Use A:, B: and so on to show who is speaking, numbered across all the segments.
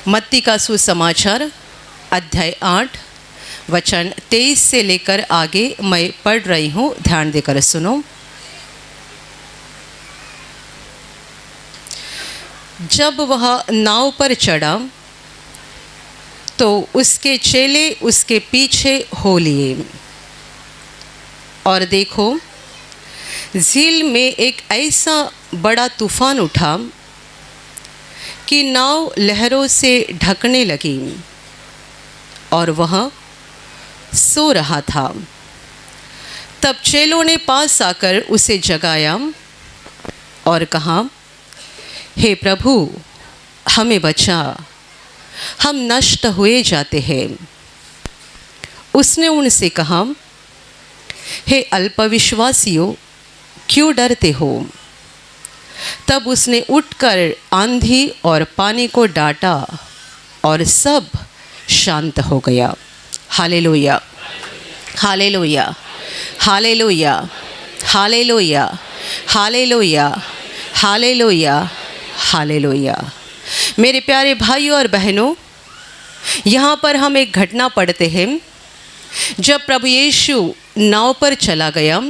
A: मत्ती का सुसमाचार अध्याय 8 वचन 23 से लेकर आगे मैं पढ़ रही हूँ, ध्यान देकर सुनो। जब वह नाव पर चढ़ा तो उसके चेले उसके पीछे हो लिए, और देखो झील में एक ऐसा बड़ा तूफान उठा कि नाव लहरों से ढकने लगी और वह सो रहा था। तब चेलों ने पास आकर उसे जगाया और कहा, हे प्रभु, हमें बचा, हम नष्ट हुए जाते हैं। उसने उनसे कहा, हे अल्पविश्वासियों, क्यों डरते हो? तब उसने उठकर आंधी और पानी को डांटा और सब शांत हो गया। Hallelujah, hallelujah, hallelujah, hallelujah, hallelujah, hallelujah, hallelujah. मेरे प्यारे भाइयों और बहनों, यहाँ पर हम एक घटना पढ़ते हैं। जब प्रभु यीशु नाव पर चला गया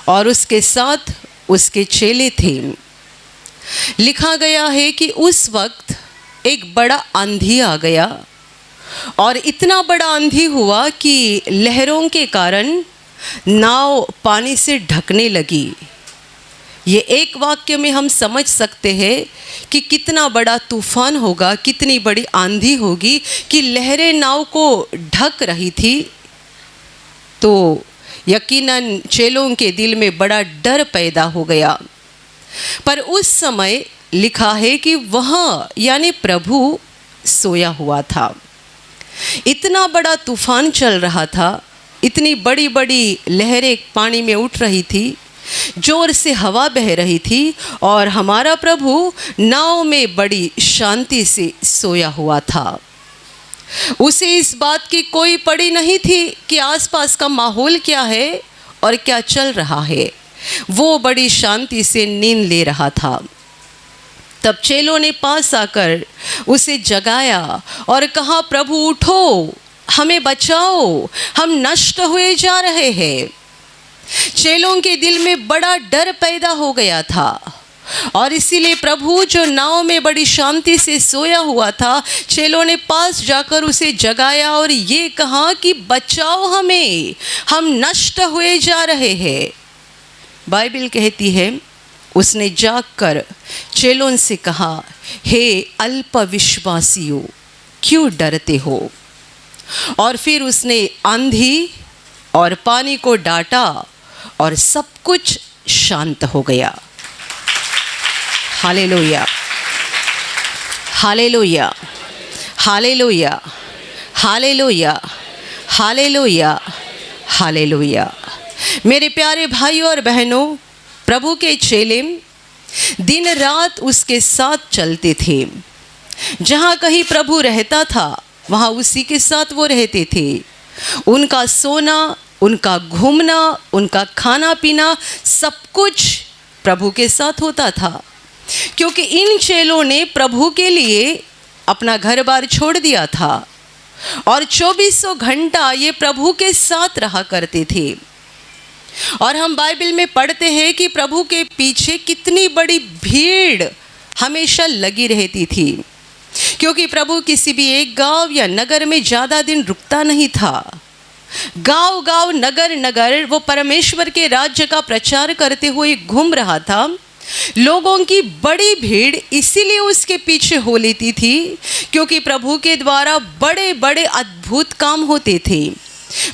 A: और उसके साथ उसके चेले थे, लिखा गया है कि उस वक्त एक बड़ा आंधी आ गया और इतना बड़ा आंधी हुआ कि लहरों के कारण नाव पानी से ढकने लगी। ये एक वाक्य में हम समझ सकते हैं कि कितना बड़ा तूफान होगा, कितनी बड़ी आंधी होगी कि लहरें नाव को ढक रही थी। तो यकीनन चेलों के दिल में बड़ा डर पैदा हो गया। पर उस समय लिखा है कि वह यानी प्रभु सोया हुआ था। इतना बड़ा तूफान चल रहा था, इतनी बड़ी बड़ी लहरें पानी में उठ रही थी, जोर से हवा बह रही थी और हमारा प्रभु नाव में बड़ी शांति से सोया हुआ था। उसे इस बात की कोई पड़ी नहीं थी कि आसपास का माहौल क्या है और क्या चल रहा है। वो बड़ी शांति से नींद ले रहा था। तब चेलों ने पास आकर उसे जगाया और कहा, प्रभु उठो, हमें बचाओ, हम नष्ट हुए जा रहे हैं। चेलों के दिल में बड़ा डर पैदा हो गया था और इसीलिए प्रभु जो नाव में बड़ी शांति से सोया हुआ था, चेलों ने पास जाकर उसे जगाया और ये कहा कि बचाओ हमें, हम नष्ट हुए जा रहे हैं। बाइबल कहती है, उसने जाकर चेलों से कहा, हे अल्पविश्वासियों, क्यों डरते हो? और फिर उसने आंधी और पानी को डांटा और सब कुछ शांत हो गया। Hallelujah, hallelujah, hallelujah, hallelujah, hallelujah, hallelujah. मेरे प्यारे भाइयों और बहनों, प्रभु के चेले दिन रात उसके साथ चलते थे। जहाँ कहीं प्रभु रहता था वहाँ उसी के साथ वो रहते थे। उनका सोना, उनका घूमना, उनका खाना पीना, सब कुछ प्रभु के साथ होता था, क्योंकि इन चेलों ने प्रभु के लिए अपना घर बार छोड़ दिया था और 2400 घंटा ये प्रभु के साथ रहा करते थे। और हम बाइबल में पढ़ते हैं कि प्रभु के पीछे कितनी बड़ी भीड़ हमेशा लगी रहती थी, क्योंकि प्रभु किसी भी एक गांव या नगर में ज़्यादा दिन रुकता नहीं था। गांव गांव, नगर नगर वो परमेश्वर के राज्य का प्रचार करते हुए घूम रहा था। लोगों की बड़ी भीड़ इसीलिए उसके पीछे हो लेती थी, क्योंकि प्रभु के द्वारा बड़े बड़े अद्भुत काम होते थे।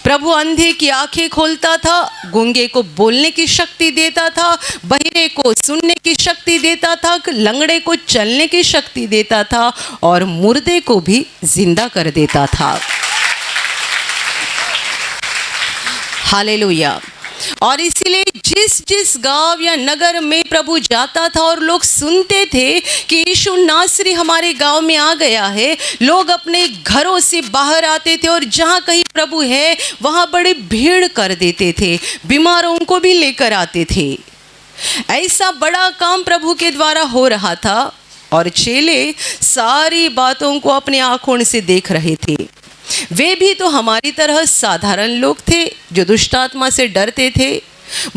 A: प्रभु अंधे की आंखें खोलता था, गूंगे को बोलने की शक्ति देता था, बहिरे को सुनने की शक्ति देता था, लंगड़े को चलने की शक्ति देता था और मुर्दे को भी जिंदा कर देता था। हालेलुया। और इसीलिए जिस जिस गांव या नगर में प्रभु जाता था और लोग सुनते थे कि यीशु नासरी हमारे गांव में आ गया है, लोग अपने घरों से बाहर आते थे और जहां कहीं प्रभु है वहां बड़ी भीड़ कर देते थे, बीमारों को भी लेकर आते थे। ऐसा बड़ा काम प्रभु के द्वारा हो रहा था और चेले सारी बातों को अपने आंखों से देख रहे थे। वे भी तो हमारी तरह साधारण लोग थे जो दुष्ट आत्मा से डरते थे,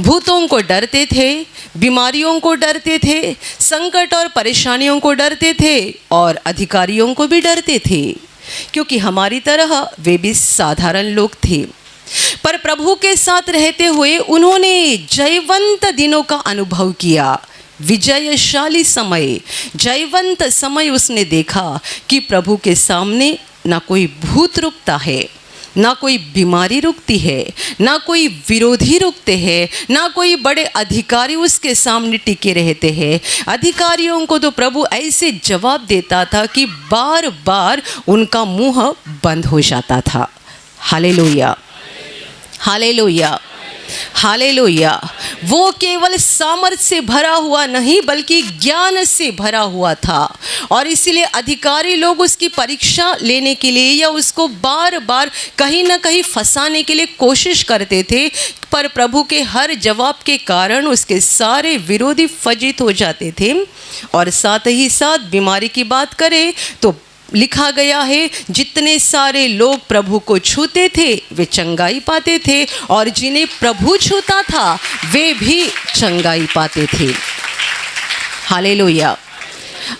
A: भूतों को डरते थे, बीमारियों को डरते थे, संकट और परेशानियों को डरते थे और अधिकारियों को भी डरते थे, क्योंकि हमारी तरह वे भी साधारण लोग थे। पर प्रभु के साथ रहते हुए उन्होंने जयवंत दिनों का अनुभव किया, विजयशाली समय, जयवंत समय उसने देखा कि प्रभु के सामने ना कोई भूत रुकता है, ना कोई बीमारी रुकती है, ना कोई विरोधी रुकते हैं, ना कोई बड़े अधिकारी उसके सामने टिके रहते हैं। अधिकारियों को तो प्रभु ऐसे जवाब देता था कि बार बार उनका मुंह बंद हो जाता था। Hallelujah, hallelujah, hallelujah. वो केवल सामर्थ से भरा हुआ नहीं बल्कि ज्ञान से भरा हुआ था, और इसीलिए अधिकारी लोग उसकी परीक्षा लेने के लिए या उसको बार बार कहीं ना कहीं फंसाने के लिए कोशिश करते थे। पर प्रभु के हर जवाब के कारण उसके सारे विरोधी फजित हो जाते थे। और साथ ही साथ बीमारी की बात करें तो लिखा गया है, जितने सारे लोग प्रभु को छूते थे वे चंगाई पाते थे, और जिन्हें प्रभु छूता था वे भी चंगाई पाते थे। हालेलुया।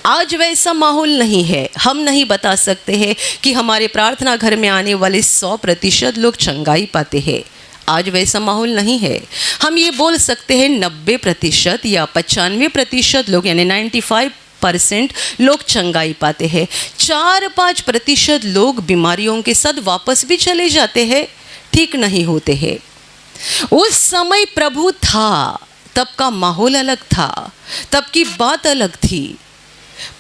A: आज वैसा माहौल नहीं है। हम नहीं बता सकते हैं कि हमारे प्रार्थना घर में आने वाले 100% लोग चंगाई पाते हैं। आज वैसा माहौल नहीं है। हम ये बोल सकते हैं 90% या 95% लोग, यानी 95% लोग चंगाई पाते हैं। 4-5% लोग बीमारियों के साथ वापस भी चले जाते हैं, ठीक नहीं होते हैं। उस समय प्रभु था, तब का माहौल अलग था, तब की बात अलग थी।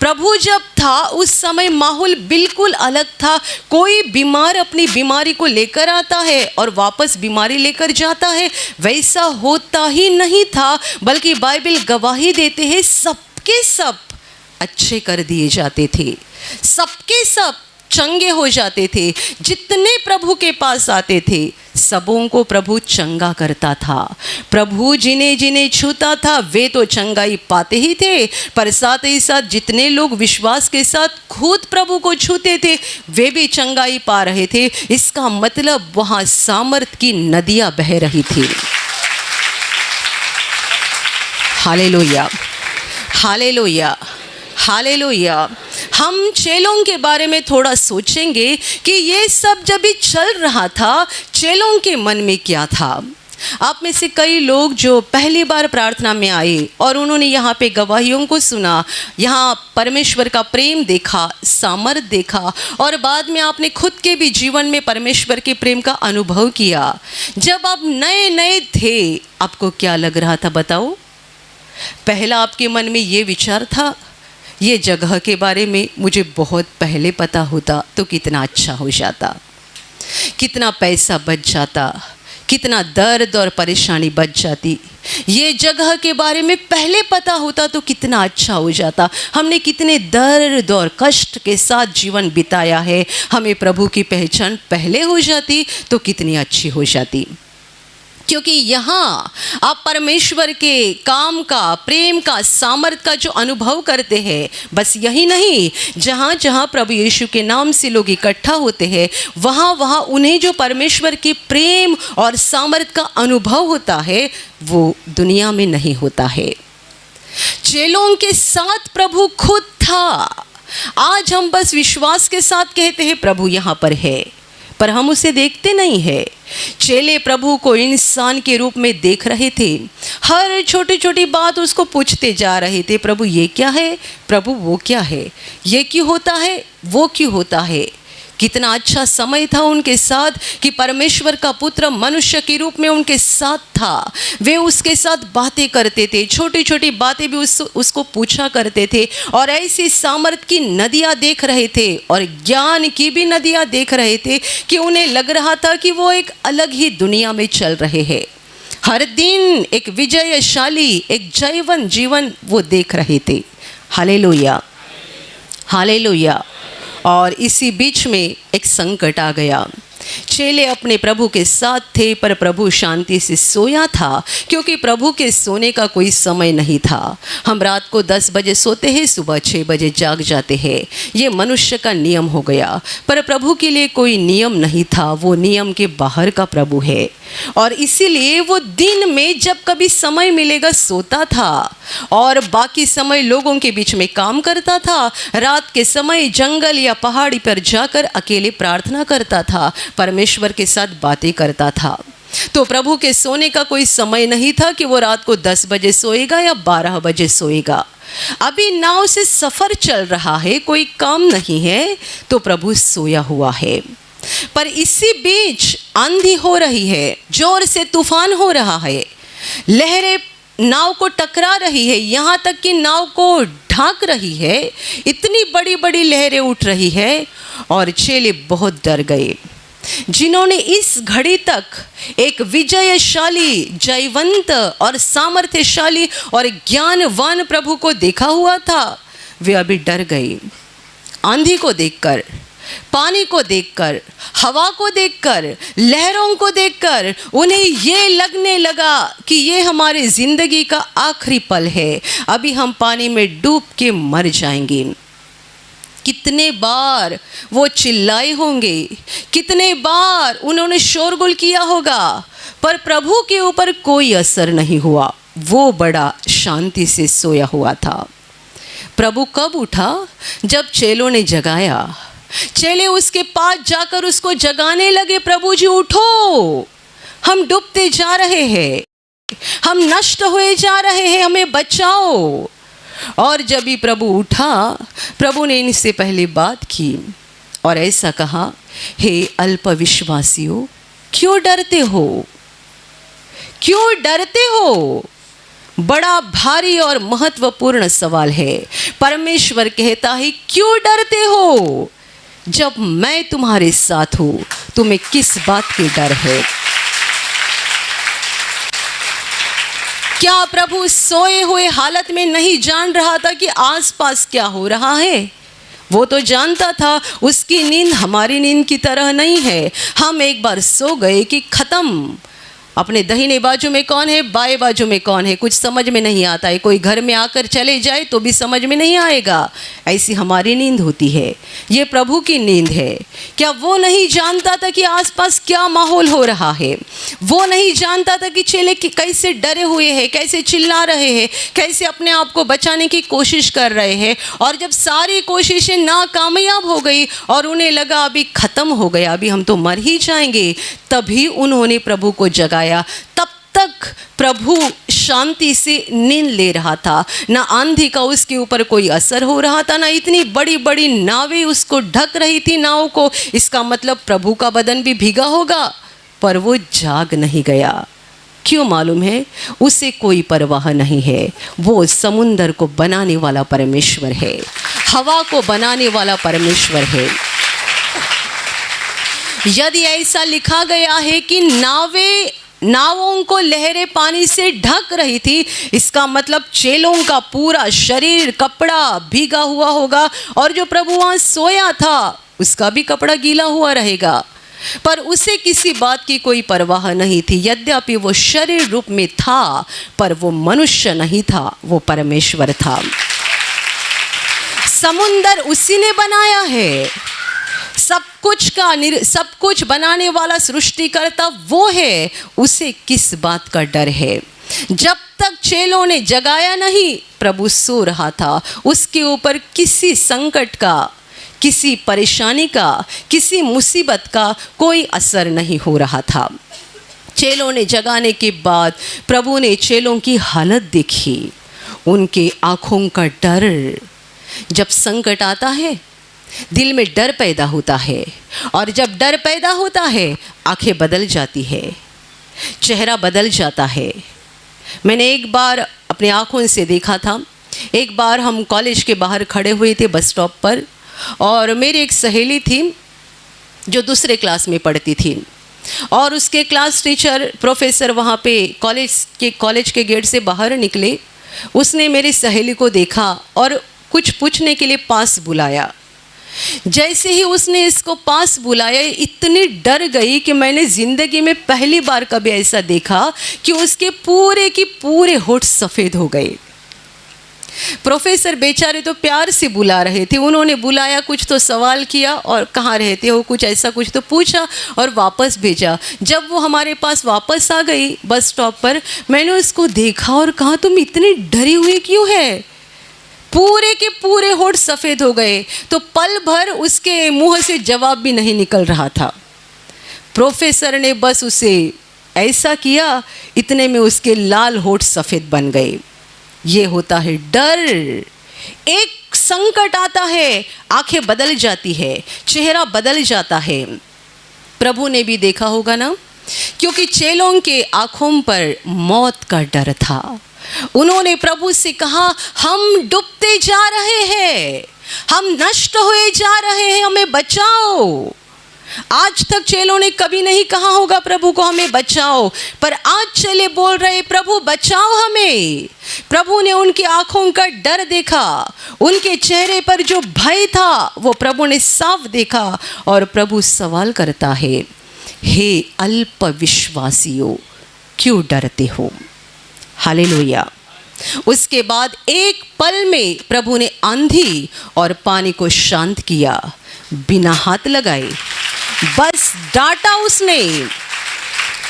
A: प्रभु जब था उस समय माहौल बिल्कुल अलग था। कोई बीमार अपनी बीमारी को लेकर आता है और वापस बीमारी लेकर जाता है, वैसा होता ही नहीं था। बल्कि बाइबल गवाही देते हैं सबके सब अच्छे कर दिए जाते थे, सबके सब चंगे हो जाते थे। जितने प्रभु के पास आते थे सबों को प्रभु चंगा करता था। प्रभु जिन्हें जिन्हें छूता था वे तो चंगाई पाते ही थे, पर साथ ही साथ जितने लोग विश्वास के साथ खुद प्रभु को छूते थे वे भी चंगाई पा रहे थे। इसका मतलब वहाँ सामर्थ की नदियाँ बह रही थी। Hallelujah, hallelujah, hallelujah. हम चेलों के बारे में थोड़ा सोचेंगे कि ये सब जब भी चल रहा था चेलों के मन में क्या था। आप में से कई लोग जो पहली बार प्रार्थना में आए और उन्होंने यहाँ पे गवाहियों को सुना, यहाँ परमेश्वर का प्रेम देखा, सामर्थ देखा, और बाद में आपने खुद के भी जीवन में परमेश्वर के प्रेम का अनुभव किया। जब आप नए नए थे आपको क्या लग रहा था बताओ? पहला आपके मन में ये विचार था, ये जगह के बारे में मुझे बहुत पहले पता होता तो कितना अच्छा हो जाता, कितना पैसा बच जाता, कितना दर्द और परेशानी बच जाती। ये जगह के बारे में पहले पता होता तो कितना अच्छा हो जाता। हमने कितने दर्द और कष्ट के साथ जीवन बिताया है, हमें प्रभु की पहचान पहले हो जाती तो कितनी अच्छी हो जाती। क्योंकि यहाँ आप परमेश्वर के काम का, प्रेम का, सामर्थ का जो अनुभव करते हैं, बस यही नहीं, जहाँ जहाँ प्रभु यीशु के नाम से लोग इकट्ठा होते हैं वहाँ वहाँ उन्हें जो परमेश्वर के प्रेम और सामर्थ का अनुभव होता है वो दुनिया में नहीं होता है। चेलों के साथ प्रभु खुद था। आज हम बस विश्वास के साथ कहते हैं प्रभु यहाँ पर है, पर हम उसे देखते नहीं है। चेले प्रभु को इंसान के रूप में देख रहे थे, हर छोटी छोटी बात उसको पूछते जा रहे थे, प्रभु ये क्या है, प्रभु वो क्या है, ये क्यों होता है, वो क्यों होता है। कितना अच्छा समय था उनके साथ कि परमेश्वर का पुत्र मनुष्य के रूप में उनके साथ था। वे उसके साथ बातें करते थे, छोटी छोटी बातें भी उसको पूछा करते थे, और ऐसी सामर्थ की नदियाँ देख रहे थे और ज्ञान की भी नदियाँ देख रहे थे कि उन्हें लग रहा था कि वो एक अलग ही दुनिया में चल रहे हैं। हर दिन एक विजयशाली, एक जयवन जीवन वो देख रहे थे। Hallelujah, hallelujah. और इसी बीच में एक संकट आ गया। चेले अपने प्रभु के साथ थे, पर प्रभु शांति से सोया था, क्योंकि प्रभु के सोने का कोई समय नहीं था। हम रात को 10 बजे सोते हैं, सुबह 6 बजे जाग जाते हैं। ये मनुष्य का नियम हो गया, पर प्रभु के लिए कोई नियम नहीं था। वो नियम के बाहर का प्रभु है, और इसीलिए वो दिन में जब कभी समय मिलेगा सोता था, और बाकी समय लोगों के बीच में काम करता था। रात के समय जंगल या पहाड़ी पर जाकर अकेले प्रार्थना करता था, परमेश्वर के साथ बातें करता था। तो प्रभु के सोने का कोई समय नहीं था कि वो रात को 10 बजे सोएगा या 12 बजे सोएगा। अभी नाव से सफ़र चल रहा है, कोई काम नहीं है, तो प्रभु सोया हुआ है। पर इसी बीच आंधी हो रही है, जोर से तूफान हो रहा है, लहरें नाव को टकरा रही है, यहाँ तक कि नाव को ढांक रही है। इतनी बड़ी बड़ी लहरें उठ रही है, और चेले बहुत डर गए। जिन्होंने इस घड़ी तक एक विजयशाली, जयवंत और सामर्थ्यशाली और ज्ञानवान प्रभु को देखा हुआ था, वे अभी डर गए। आंधी को देखकर, पानी को देखकर, हवा को देखकर, लहरों को देखकर उन्हें ये लगने लगा कि ये हमारी ज़िंदगी का आखिरी पल है, अभी हम पानी में डूब के मर जाएंगे। कितने बार वो चिल्लाए होंगे, कितने बार उन्होंने शोरगुल किया होगा, पर प्रभु के ऊपर कोई असर नहीं हुआ। वो बड़ा शांति से सोया हुआ था। प्रभु कब उठा? जब चेलों ने जगाया। चेले उसके पास जाकर उसको जगाने लगे, प्रभु जी उठो, हम डूबते जा रहे हैं, हम नष्ट हुए जा रहे हैं, हमें बचाओ। और जब भी प्रभु उठा, प्रभु ने इनसे पहले बात की और ऐसा कहा, हे अल्पविश्वासियों, क्यों डरते हो? क्यों डरते हो? बड़ा भारी और महत्वपूर्ण सवाल है। परमेश्वर कहता है, क्यों डरते हो? जब मैं तुम्हारे साथ हूँ, तुम्हें किस बात की डर है? क्या प्रभु सोए हुए हालत में नहीं जान रहा था कि आसपास क्या हो रहा है? वो तो जानता था। उसकी नींद हमारी नींद की तरह नहीं है। हम एक बार सो गए कि खत्म। अपने दाहिने बाजू में कौन है, बाएं बाजू में कौन है, कुछ समझ में नहीं आता है। कोई घर में आकर चले जाए तो भी समझ में नहीं आएगा। ऐसी हमारी नींद होती है। ये प्रभु की नींद है। क्या वो नहीं जानता था कि आसपास क्या माहौल हो रहा है? वो नहीं जानता था कि चेले कैसे डरे हुए हैं, कैसे चिल्ला रहे हैं, कैसे अपने आप को बचाने की कोशिश कर रहे हैं। और जब सारी कोशिशें नाकामयाब हो गई और उन्हें लगा अभी ख़त्म हो गया, अभी हम तो मर ही जाएंगे, तभी उन्होंने प्रभु को जगाया। तब तक प्रभु शांति से नींद ले रहा था। ना आंधी का उसके ऊपर कोई असर हो रहा था, ना इतनी बड़ी बड़ी नावें उसको ढक रही थी नाव को। इसका मतलब प्रभु का बदन भी भीगा होगा, पर वो जाग नहीं गया। क्यों मालूम है? उसे कोई परवाह नहीं है। वो समुंदर को बनाने वाला परमेश्वर है, हवा को बनाने वाला परमेश्वर है। यदि ऐसा लिखा गया है कि नावों को लहरें पानी से ढक रही थी, इसका मतलब चेलों का पूरा शरीर, कपड़ा भीगा हुआ होगा, और जो प्रभु वहाँ सोया था उसका भी कपड़ा गीला हुआ रहेगा। पर उसे किसी बात की कोई परवाह नहीं थी। यद्यपि वो शरीर रूप में था, पर वो मनुष्य नहीं था, वो परमेश्वर था। समुंदर उसी ने बनाया है। सब कुछ बनाने वाला सृष्टिकर्ता वो है। उसे किस बात का डर है? जब तक चेलों ने जगाया नहीं, प्रभु सो रहा था। उसके ऊपर किसी संकट का, किसी परेशानी का, किसी मुसीबत का कोई असर नहीं हो रहा था। चेलों ने जगाने के बाद प्रभु ने चेलों की हालत देखी, उनके आँखों का डर। जब संकट आता है, दिल में डर पैदा होता है, और जब डर पैदा होता है, आंखें बदल जाती है, चेहरा बदल जाता है। मैंने एक बार अपनी आँखों से देखा था। एक बार हम कॉलेज के बाहर खड़े हुए थे बस स्टॉप पर, और मेरी एक सहेली थी जो दूसरे क्लास में पढ़ती थी, और उसके क्लास टीचर प्रोफेसर वहाँ पे कॉलेज के गेट से बाहर निकले। उसने मेरी सहेली को देखा और कुछ पूछने के लिए पास बुलाया। जैसे ही उसने इसको पास बुलाया, इतनी डर गई कि मैंने ज़िंदगी में पहली बार कभी ऐसा देखा कि उसके पूरे की पूरे होठ सफ़ेद हो गए। प्रोफेसर बेचारे तो प्यार से बुला रहे थे, उन्होंने बुलाया, कुछ तो सवाल किया और कहाँ रहते हो, कुछ ऐसा कुछ तो पूछा और वापस भेजा। जब वो हमारे पास वापस आ गई बस स्टॉप पर, मैंने उसको देखा और कहा तुम इतनी डरी हुई क्यों है? पूरे के पूरे होठ सफ़ेद हो गए। तो पल भर उसके मुंह से जवाब भी नहीं निकल रहा था। प्रोफेसर ने बस उसे ऐसा किया, इतने में उसके लाल होठ सफ़ेद बन गए। ये होता है डर। एक संकट आता है, आंखें बदल जाती है, चेहरा बदल जाता है। प्रभु ने भी देखा होगा ना, क्योंकि चेलों के आंखों पर मौत का डर था। उन्होंने प्रभु से कहा हम डूबते जा रहे हैं, हम नष्ट हुए जा रहे हैं, हमें बचाओ। आज तक चेलों ने कभी नहीं कहा होगा प्रभु को हमें बचाओ, पर आज चेले बोल रहे प्रभु बचाओ हमें। प्रभु ने उनकी आंखों का डर देखा, उनके चेहरे पर जो भय था वो प्रभु ने साफ देखा। और प्रभु सवाल करता है, हे अल्प विश्वासियों, क्यों डरते हो? हालेलुया। उसके बाद एक पल में प्रभु ने आंधी और पानी को शांत किया, बिना हाथ लगाए। बस डांटा उसने,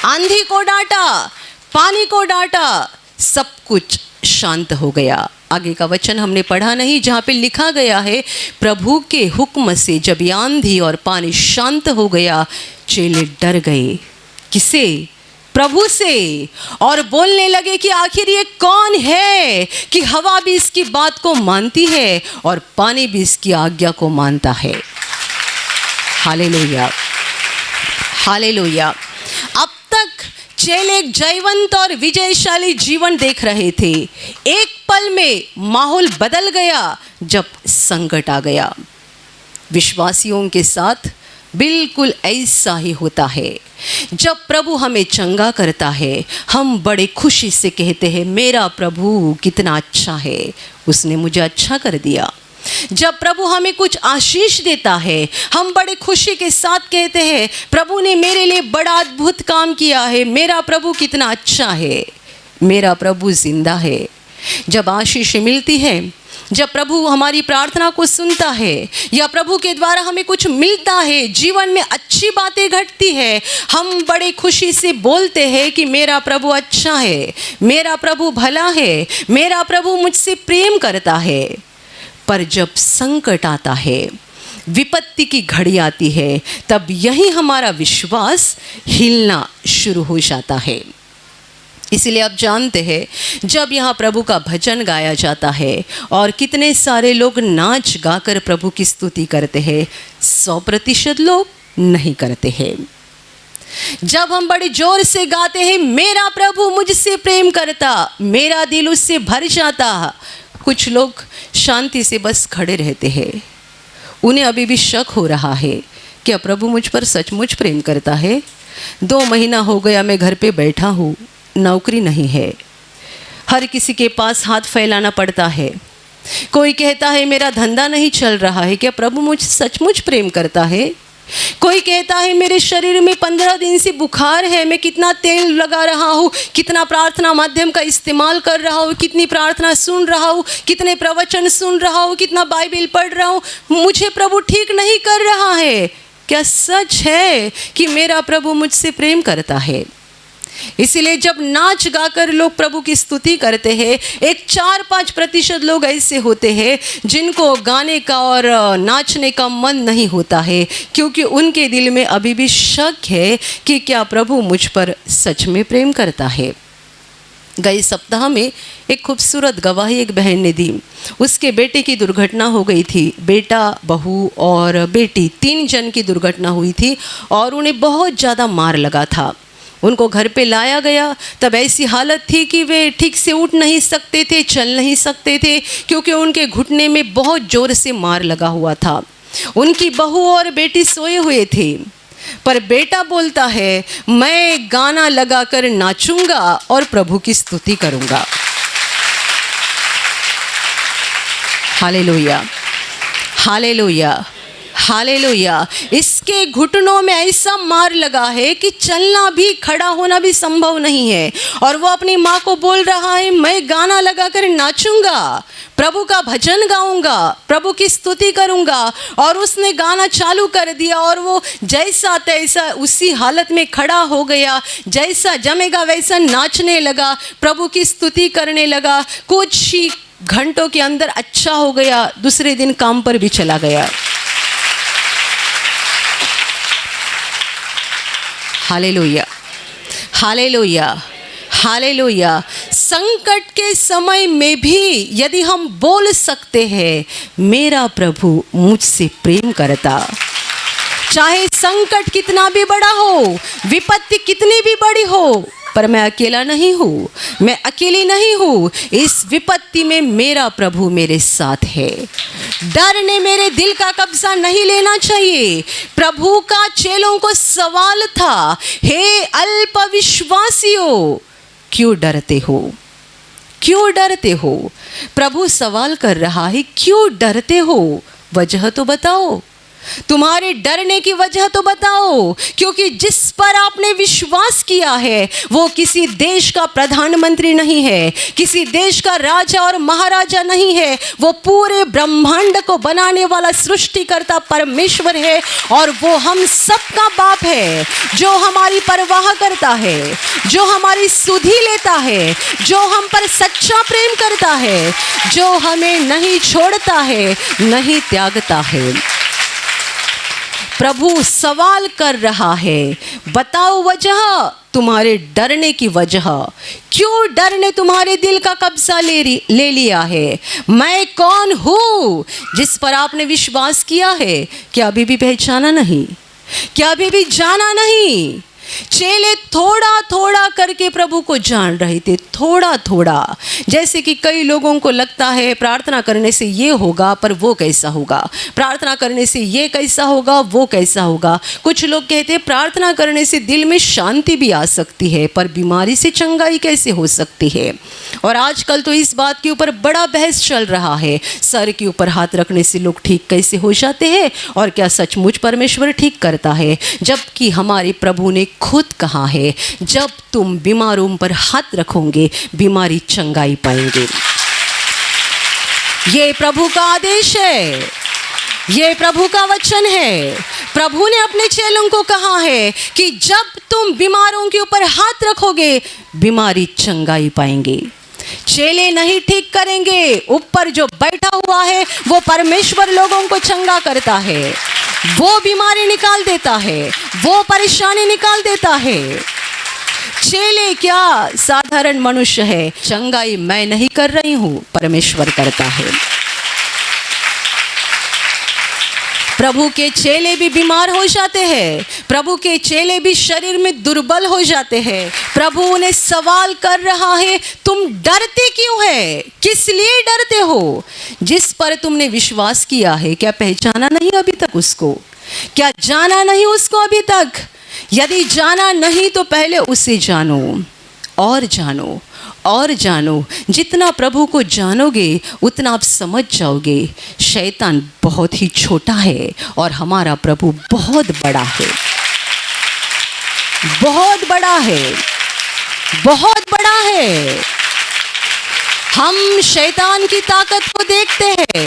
A: आंधी को डांटा, पानी को डांटा, सब कुछ शांत हो गया। आगे का वचन हमने पढ़ा नहीं, जहाँ पे लिखा गया है प्रभु के हुक्म से जब ये आंधी और पानी शांत हो गया, चेले डर गए। किसे? प्रभु से। और बोलने लगे कि आखिर ये कौन है कि हवा भी इसकी बात को मानती है और पानी भी इसकी आज्ञा को मानता है। Hallelujah, hallelujah. अब तक चेले एक जयवंत और विजयशाली जीवन देख रहे थे। एक पल में माहौल बदल गया जब संकट आ गया। विश्वासियों के साथ बिल्कुल ऐसा ही होता है। जब प्रभु हमें चंगा करता है, हम बड़े खुशी से कहते हैं मेरा प्रभु कितना अच्छा है, उसने मुझे अच्छा कर दिया। जब प्रभु हमें कुछ आशीष देता है, हम बड़े खुशी के साथ कहते हैं प्रभु ने मेरे लिए बड़ा अद्भुत काम किया है, मेरा प्रभु कितना अच्छा है, मेरा प्रभु जिंदा है। जब आशीष मिलती है, जब प्रभु हमारी प्रार्थना को सुनता है या प्रभु के द्वारा हमें कुछ मिलता है, जीवन में अच्छी बातें घटती है, हम बड़े खुशी से बोलते हैं कि मेरा प्रभु अच्छा है, मेरा प्रभु भला है, मेरा प्रभु मुझसे प्रेम करता है। पर जब संकट आता है, विपत्ति की घड़ी आती है, तब यही हमारा विश्वास हिलना शुरू हो जाता है। इसलिए आप जानते हैं, जब यहाँ प्रभु का भजन गाया जाता है और कितने सारे लोग नाच गाकर प्रभु की स्तुति करते हैं, 100% लोग नहीं करते हैं। जब हम बड़े जोर से गाते हैं मेरा प्रभु मुझसे प्रेम करता, मेरा दिल उससे भर जाता, कुछ लोग शांति से बस खड़े रहते हैं। उन्हें अभी भी शक हो रहा है क्या प्रभु मुझ पर सचमुच प्रेम करता है? 2 महीना हो गया मैं घर पे बैठा हूँ, नौकरी नहीं है, हर किसी के पास हाथ फैलाना पड़ता है। कोई कहता है मेरा धंधा नहीं चल रहा है, क्या प्रभु मुझ सचमुच प्रेम करता है? कोई कहता है मेरे शरीर में 15 दिन से बुखार है, मैं कितना तेल लगा रहा हूँ, कितना प्रार्थना माध्यम का इस्तेमाल कर रहा हूँ, कितनी प्रार्थना सुन रहा हूँ, कितने प्रवचन सुन रहा हूँ, कितना बाइबल पढ़ रहा हूँ, मुझे प्रभु ठीक नहीं कर रहा है। क्या सच है कि मेरा प्रभु मुझसे प्रेम करता है? इसीलिए जब नाच गाकर लोग प्रभु की स्तुति करते हैं, एक 4-5% लोग ऐसे होते हैं जिनको गाने का और नाचने का मन नहीं होता है, क्योंकि उनके दिल में अभी भी शक है कि क्या प्रभु मुझ पर सच में प्रेम करता है। गए सप्ताह में एक खूबसूरत गवाही एक बहन ने दी। उसके बेटे की दुर्घटना हो गई थी, बेटा, बहू और बेटी 3 जन की दुर्घटना हुई थी और उन्हें बहुत ज़्यादा मार लगा था। उनको घर पे लाया गया, तब ऐसी हालत थी कि वे ठीक से उठ नहीं सकते थे, चल नहीं सकते थे, क्योंकि उनके घुटने में बहुत ज़ोर से मार लगा हुआ था। उनकी बहू और बेटी सोए हुए थे, पर बेटा बोलता है मैं गाना लगाकर नाचूंगा और प्रभु की स्तुति करूंगा। Hallelujah, hallelujah, hallelujah. इसके घुटनों में ऐसा मार लगा है कि चलना भी खड़ा होना भी संभव नहीं है। और वो अपनी माँ को बोल रहा है, मैं गाना लगाकर नाचूंगा, प्रभु का भजन गाऊंगा, प्रभु की स्तुति करूंगा। और उसने गाना चालू कर दिया और वो जैसा तैसा उसी हालत में खड़ा हो गया, जैसा जमेगा वैसा नाचने लगा, प्रभु की स्तुति करने लगा। कुछ ही घंटों के अंदर अच्छा हो गया, दूसरे दिन काम पर भी चला गया। Hallelujah, hallelujah, hallelujah. संकट के समय में भी यदि हम बोल सकते हैं, मेरा प्रभु मुझसे प्रेम करता, चाहे संकट कितना भी बड़ा हो, विपत्ति कितनी भी बड़ी हो, पर मैं अकेला नहीं हूँ, मैं अकेली नहीं हूँ। इस विपत्ति में मेरा प्रभु मेरे साथ है। डर ने मेरे दिल का कब्जा नहीं लेना चाहिए। प्रभु का चेलों को सवाल था, हे अल्पविश्वासियों, क्यों डरते हो, क्यों डरते हो? प्रभु सवाल कर रहा है, क्यों डरते हो? वजह तो बताओ, तुम्हारे डरने की वजह तो बताओ। क्योंकि जिस पर आपने विश्वास किया है वो किसी देश का प्रधानमंत्री नहीं है, किसी देश का राजा और महाराजा नहीं है, वो पूरे ब्रह्मांड को बनाने वाला सृष्टिकर्ता परमेश्वर है। और वो हम सबका बाप है, जो हमारी परवाह करता है, जो हमारी सुधि लेता है, जो हम पर सच्चा प्रेम करता है, जो हमें नहीं छोड़ता है, नहीं त्यागता है। प्रभु सवाल कर रहा है, बताओ वजह, तुम्हारे डरने की वजह, क्यों डर ने तुम्हारे दिल का कब्जा ले लिया है? मैं कौन हूँ जिस पर आपने विश्वास किया है? क्या अभी भी पहचाना नहीं? क्या अभी भी जाना नहीं? चेले थोड़ा थोड़ा करके प्रभु को जान रहे थे, थोड़ा थोड़ा। जैसे कि कई लोगों को लगता है प्रार्थना करने से ये होगा, पर वो कैसा होगा, प्रार्थना करने से ये कैसा होगा, वो कैसा होगा। कुछ लोग कहते हैं प्रार्थना करने से दिल में शांति भी आ सकती है, पर बीमारी से चंगाई कैसे हो सकती है? और आजकल तो इस बात के ऊपर बड़ा बहस चल रहा है, सर के ऊपर हाथ रखने से लोग ठीक कैसे हो जाते हैं, और क्या सचमुच परमेश्वर ठीक करता है? जबकि हमारे प्रभु ने खुद कहा है, जब तुम बीमारों पर हाथ रखोगे बीमारी चंगाई पाएंगे। ये प्रभु का आदेश है, ये प्रभु का वचन है। प्रभु ने अपने चेलों को कहा है कि जब तुम बीमारों के ऊपर हाथ रखोगे बीमारी चंगाई पाएंगे। चेले नहीं ठीक करेंगे, ऊपर जो बैठा हुआ है वो परमेश्वर लोगों को चंगा करता है, वो बीमारी निकाल देता है, वो परेशानी निकाल देता है। चेले क्या साधारण मनुष्य है, चंगाई मैं नहीं कर रही हूँ, परमेश्वर करता है। प्रभु के चेले भी बीमार हो जाते हैं, प्रभु के चेले भी शरीर में दुर्बल हो जाते हैं। प्रभु उन्हें सवाल कर रहा है, तुम डरते क्यों है? किस लिए डरते हो? जिस पर तुमने विश्वास किया है, क्या पहचाना नहीं अभी तक उसको? क्या जाना नहीं उसको अभी तक? यदि जाना नहीं तो पहले उसे जानो और जानो और जानो। जितना प्रभु को जानोगे उतना आप समझ जाओगे शैतान बहुत ही छोटा है और हमारा प्रभु बहुत बड़ा है, बहुत बड़ा है, बहुत बड़ा है। हम शैतान की ताकत को देखते हैं,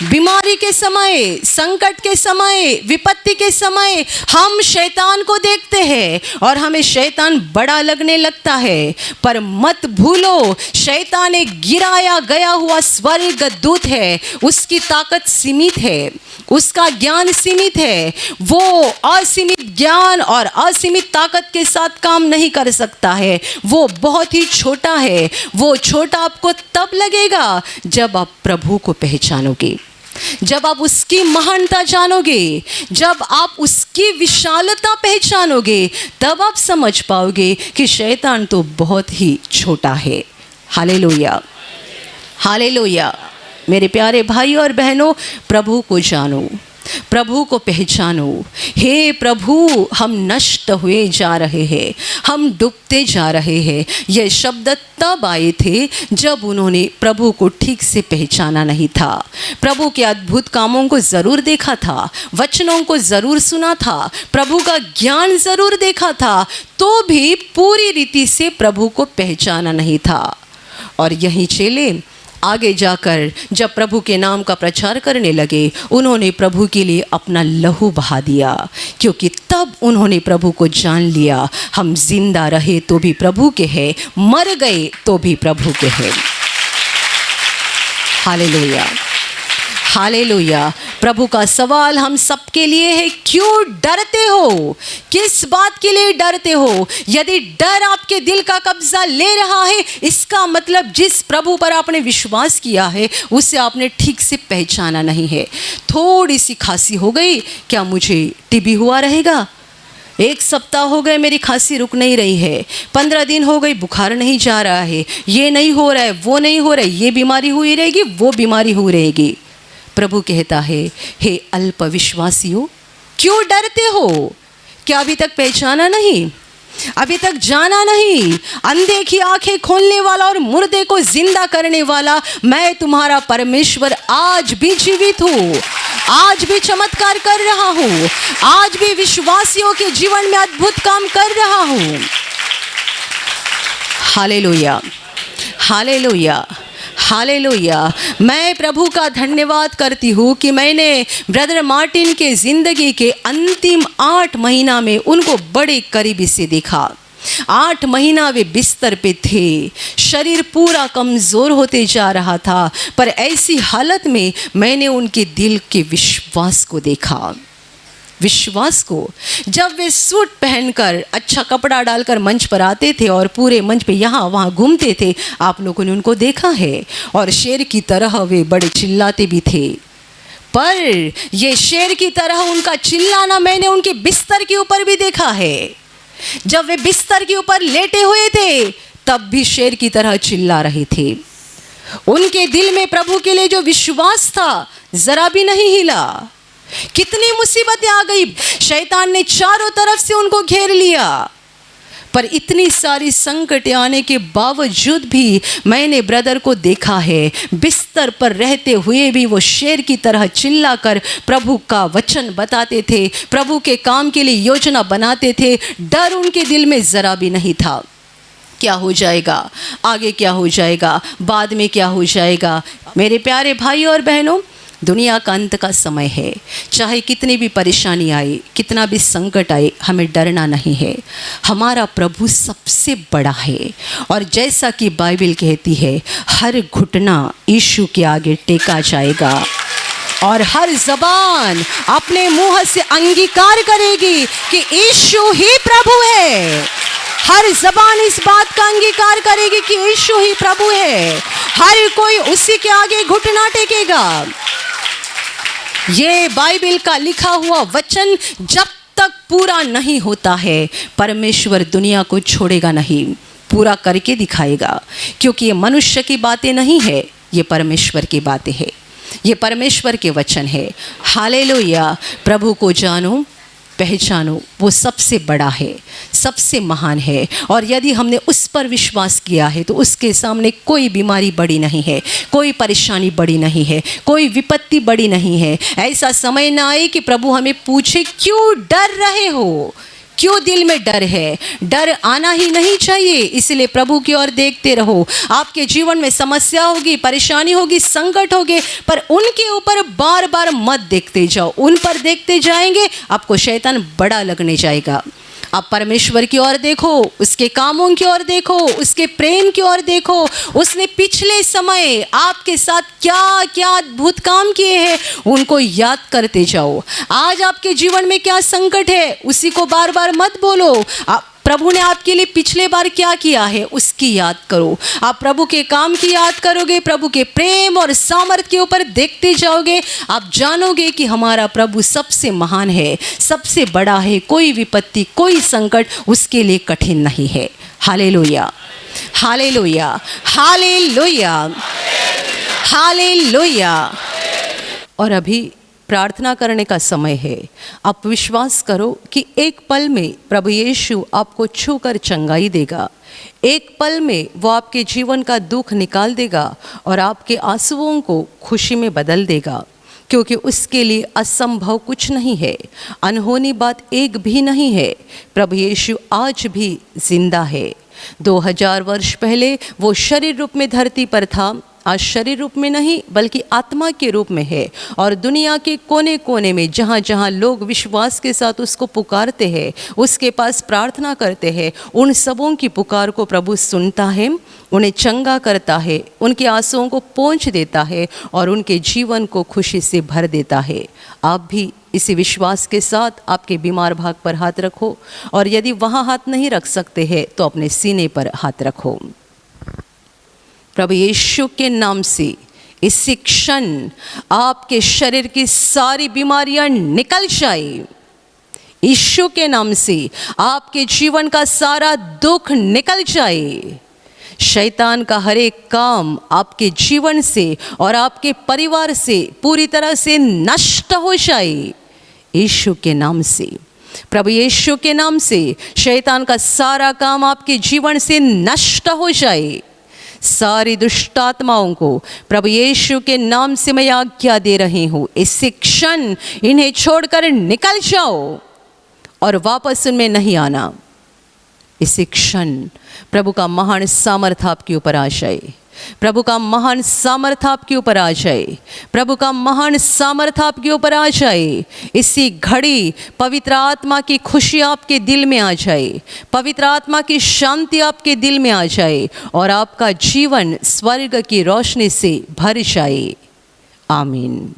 A: बीमारी के समय, संकट के समय, विपत्ति के समय हम शैतान को देखते हैं और हमें शैतान बड़ा लगने लगता है। पर मत भूलो, शैतान एक गिराया गया हुआ स्वर्ग दूत है, उसकी ताकत सीमित है, उसका ज्ञान सीमित है, वो असीमित ज्ञान और असीमित ताकत के साथ काम नहीं कर सकता है, वो बहुत ही छोटा है। वो छोटा आपको तब लगेगा जब आप प्रभु को पहचानोगे, जब आप उसकी महानता जानोगे, जब आप उसकी विशालता पहचानोगे, तब आप समझ पाओगे कि शैतान तो बहुत ही छोटा है। Hallelujah, hallelujah. मेरे प्यारे भाई और बहनों, प्रभु को जानो, प्रभु को पहचानो। हे प्रभु, हम नष्ट हुए जा रहे हैं, हम डूबते जा रहे हैं। ये शब्द तब आए थे जब उन्होंने प्रभु को ठीक से पहचाना नहीं था। प्रभु के अद्भुत कामों को ज़रूर देखा था, वचनों को ज़रूर सुना था, प्रभु का ज्ञान ज़रूर देखा था, तो भी पूरी रीति से प्रभु को पहचाना नहीं था। और यही चेले आगे जाकर जब प्रभु के नाम का प्रचार करने लगे, उन्होंने प्रभु के लिए अपना लहू बहा दिया, क्योंकि तब उन्होंने प्रभु को जान लिया। हम जिंदा रहे तो भी प्रभु के हैं, मर गए तो भी प्रभु के हैं। Hallelujah, hallelujah. प्रभु का सवाल हम सबके लिए है, क्यों डरते हो? किस बात के लिए डरते हो? यदि डर आपके दिल का कब्जा ले रहा है, इसका मतलब जिस प्रभु पर आपने विश्वास किया है उसे आपने ठीक से पहचाना नहीं है। थोड़ी सी खांसी हो गई, क्या मुझे टीबी हुआ रहेगा? 1 सप्ताह हो गए मेरी खांसी रुक नहीं रही है, 15 दिन हो गई बुखार नहीं जा रहा है, ये नहीं हो रहा है, वो नहीं हो रहा है, ये बीमारी हुई रहेगी, वो बीमारी हुई रहेगी। प्रभु कहता है, हे अल्प विश्वासियों, क्यों डरते हो? क्या अभी तक पहचाना नहीं? अभी तक जाना नहीं? अंधे की आंखें खोलने वाला और मुर्दे को जिंदा करने वाला मैं तुम्हारा परमेश्वर आज भी जीवित हूँ, आज भी चमत्कार कर रहा हूँ, आज भी विश्वासियों के जीवन में अद्भुत काम कर रहा हूँ। Hallelujah, hallelujah, hallelujah. मैं प्रभु का धन्यवाद करती हूँ कि मैंने ब्रदर मार्टिन के ज़िंदगी के अंतिम 8 महीना में उनको बड़े करीबी से देखा। 8 महीना वे बिस्तर पे थे, शरीर पूरा कमज़ोर होते जा रहा था, पर ऐसी हालत में मैंने उनके दिल के विश्वास को देखा, विश्वास को। जब वे सूट पहनकर अच्छा कपड़ा डालकर मंच पर आते थे और पूरे मंच पे यहाँ वहाँ घूमते थे, आप लोगों ने उनको देखा है, और शेर की तरह वे बड़े चिल्लाते भी थे। पर ये शेर की तरह उनका चिल्लाना मैंने उनके बिस्तर के ऊपर भी देखा है। जब वे बिस्तर के ऊपर लेटे हुए थे तब भी शेर की तरह चिल्ला रहे थे। उनके दिल में प्रभु के लिए जो विश्वास था जरा भी नहीं हिला। कितनी मुसीबतें आ गई, शैतान ने चारों तरफ से उनको घेर लिया, पर इतनी सारी संकट आने के बावजूद भी मैंने ब्रदर को देखा है, बिस्तर पर रहते हुए भी वो शेर की तरह चिल्लाकर प्रभु का वचन बताते थे, प्रभु के काम के लिए योजना बनाते थे। डर उनके दिल में जरा भी नहीं था। क्या हो जाएगा आगे, क्या हो जाएगा बाद में, क्या हो जाएगा। मेरे प्यारे भाई और बहनों, दुनिया का अंत का समय है, चाहे कितनी भी परेशानी आए, कितना भी संकट आए, हमें डरना नहीं है। हमारा प्रभु सबसे बड़ा है, और जैसा कि बाइबल कहती है, हर घुटना यीशु के आगे टेका जाएगा और हर जबान अपने मुंह से अंगीकार करेगी कि यीशु ही प्रभु है। हर जबान इस बात का अंगीकार करेगी कि यीशु ही प्रभु है। हर कोई उसी के आगे घुटना टेकेगा। ये बाइबल का लिखा हुआ वचन जब तक पूरा नहीं होता है, परमेश्वर दुनिया को छोड़ेगा नहीं, पूरा करके दिखाएगा। क्योंकि ये मनुष्य की बातें नहीं है, ये परमेश्वर की बातें हैं, ये परमेश्वर के वचन है। हालेलुया। प्रभु को जानो, पहचानो, वो सबसे बड़ा है, सबसे महान है, और यदि हमने उस पर विश्वास किया है तो उसके सामने कोई बीमारी बड़ी नहीं है, कोई परेशानी बड़ी नहीं है, कोई विपत्ति बड़ी नहीं है। ऐसा समय ना आए कि प्रभु हमें पूछे क्यों डर रहे हो, क्यों दिल में डर है। डर आना ही नहीं चाहिए, इसलिए प्रभु की ओर देखते रहो। आपके जीवन में समस्या होगी, परेशानी होगी, संकट होगे, पर उनके ऊपर बार बार मत देखते जाओ। उन पर देखते जाएंगे आपको शैतान बड़ा लगने जाएगा। आप परमेश्वर की ओर देखो, उसके कामों की ओर देखो, उसके प्रेम की ओर देखो। उसने पिछले समय आपके साथ क्या क्या अद्भुत काम किए हैं, उनको याद करते जाओ। आज आपके जीवन में क्या संकट है, उसी को बार बार मत बोलो। प्रभु ने आपके लिए पिछले बार क्या किया है उसकी याद करो। आप प्रभु के काम की याद करोगे, प्रभु के प्रेम और सामर्थ के ऊपर देखते जाओगे, आप जानोगे कि हमारा प्रभु सबसे महान है, सबसे बड़ा है। कोई विपत्ति, कोई संकट उसके लिए कठिन नहीं है। Hallelujah, hallelujah, hallelujah, hallelujah. और अभी प्रार्थना करने का समय है। आप विश्वास करो कि एक पल में प्रभु यीशु आपको छूकर चंगाई देगा। एक पल में वो आपके जीवन का दुख निकाल देगा और आपके आंसुओं को खुशी में बदल देगा, क्योंकि उसके लिए असंभव कुछ नहीं है, अनहोनी बात एक भी नहीं है। प्रभु यीशु आज भी जिंदा है। 2000 वर्ष पहले वो शरीर रूप में धरती पर था, आज शरीर रूप में नहीं बल्कि आत्मा के रूप में है, और दुनिया के कोने कोने में जहाँ जहाँ लोग विश्वास के साथ उसको पुकारते हैं, उसके पास प्रार्थना करते हैं, उन सबों की पुकार को प्रभु सुनता है, उन्हें चंगा करता है, उनके आंसुओं को पोंछ देता है और उनके जीवन को खुशी से भर देता है। आप भी इसी विश्वास के साथ आपके बीमार भाग पर हाथ रखो, और यदि वहाँ हाथ नहीं रख सकते हैं तो अपने सीने पर हाथ रखो। प्रभु यीशु के नाम से इसी क्षण आपके शरीर की सारी बीमारियां निकल जाए। यीशु के नाम से आपके जीवन का सारा दुख निकल जाए। शैतान का हर एक काम आपके जीवन से और आपके परिवार से पूरी तरह से नष्ट हो जाए। यीशु के नाम से, प्रभु यीशु के नाम से शैतान का सारा काम आपके जीवन से नष्ट हो जाए। सारी दुष्ट आत्माओं को प्रभु यीशु के नाम से मैं आज्ञा दे रही हूँ, इसी क्षण इन्हें छोड़कर निकल जाओ और वापस उनमें नहीं आना। इसी क्षण प्रभु का महान सामर्थ्य आपके ऊपर आ जाए। प्रभु का महान सामर्थ्य आपके ऊपर आ जाए। प्रभु का महान सामर्थ्य आपके ऊपर आ जाए। इसी घड़ी पवित्र आत्मा की खुशी आपके दिल में आ जाए, पवित्र आत्मा की शांति आपके दिल में आ जाए और आपका जीवन स्वर्ग की रोशनी से भर जाए। आमीन।